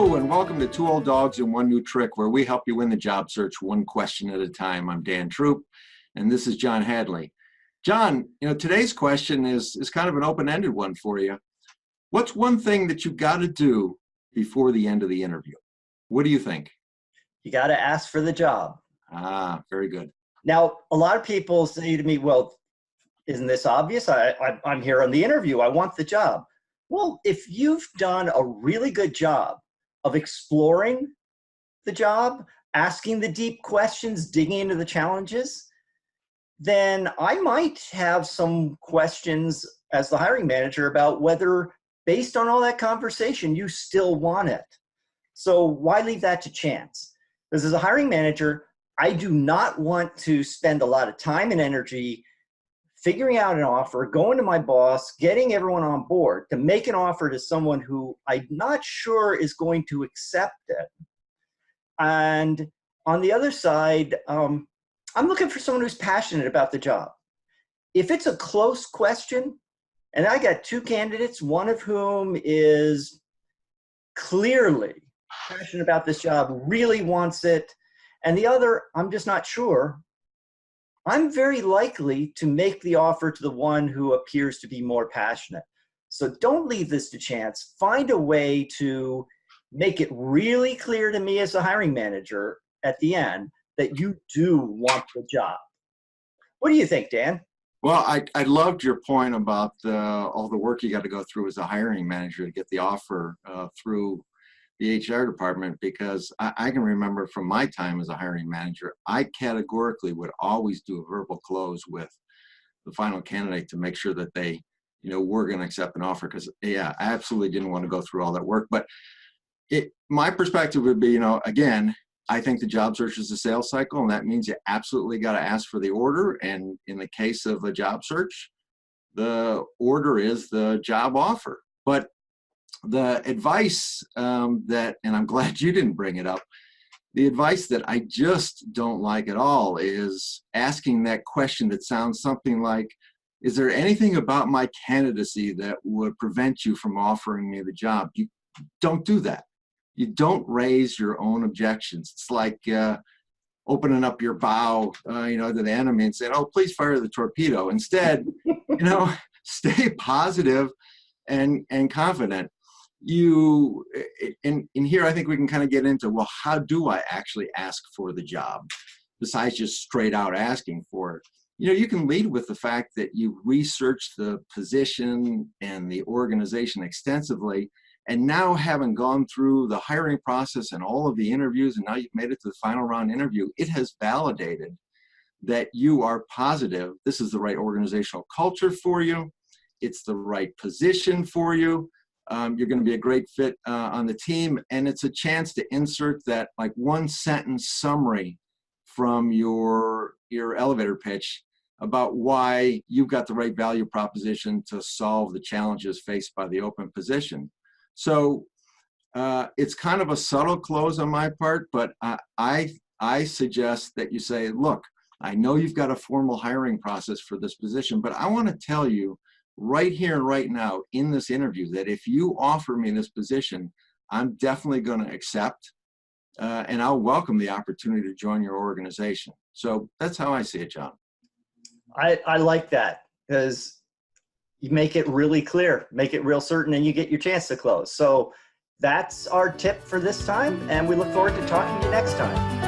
Hello, and welcome to Two Old Dogs and One New Trick, where we help you win the job search one question at a time. I'm Dan Troop, and this is John Hadley. John, today's question is kind of an open-ended one for you. What's one thing that you got to do before the end of the interview? What do you think? You got to ask for the job. Ah, very good. Now, a lot of people say to me, well, isn't this obvious? I'm here on the interview. I want the job. Well, if you've done a really good job of exploring the job, asking the deep questions, digging into the challenges, then I might have some questions as the hiring manager about whether, based on all that conversation, you still want it. So why leave that to chance? Because as a hiring manager, I do not want to spend a lot of time and energy figuring out an offer, going to my boss, getting everyone on board to make an offer to someone who I'm not sure is going to accept it. And on the other side, I'm looking for someone who's passionate about the job. If it's a close question, and I got two candidates, one of whom is clearly passionate about this job, really wants it, and the other, I'm just not sure, I'm very likely to make the offer to the one who appears to be more passionate. So don't leave this to chance. Find a way to make it really clear to me as a hiring manager at the end that you do want the job. What do you think, Dan? Well, I loved your point about all the work you got to go through as a hiring manager to get the offer through the HR department, because I can remember from my time as a hiring manager, I categorically would always do a verbal close with the final candidate to make sure that they, were going to accept an offer. Because, yeah, I absolutely didn't want to go through all that work. But my perspective would be, again, I think the job search is a sales cycle, and that means you absolutely got to ask for the order. And in the case of a job search, the order is the job offer. But the advice and I'm glad you didn't bring it up, the advice that I just don't like at all is asking that question that sounds something like, is there anything about my candidacy that would prevent you from offering me the job? You don't do that. You don't raise your own objections. It's like opening up your bow, to the enemy and saying, oh, please fire the torpedo. Instead, stay positive and confident. In here, I think we can kind of get into, well, how do I actually ask for the job besides just straight out asking for it? You can lead with the fact that you researched the position and the organization extensively, and now having gone through the hiring process and all of the interviews, and now you've made it to the final round interview, it has validated that you are positive this is the right organizational culture for you, it's the right position for you. You're going to be a great fit on the team, and it's a chance to insert that like one sentence summary from your elevator pitch about why you've got the right value proposition to solve the challenges faced by the open position. So it's kind of a subtle close on my part, but I suggest that you say, look, I know you've got a formal hiring process for this position, but I want to tell you right here and right now in this interview that if you offer me this position, I'm definitely going to accept and I'll welcome the opportunity to join your organization. So that's how I see it, John. I like that, because you make it really clear, make it real certain, and you get your chance to close. So that's our tip for this time, and we look forward to talking to you next time.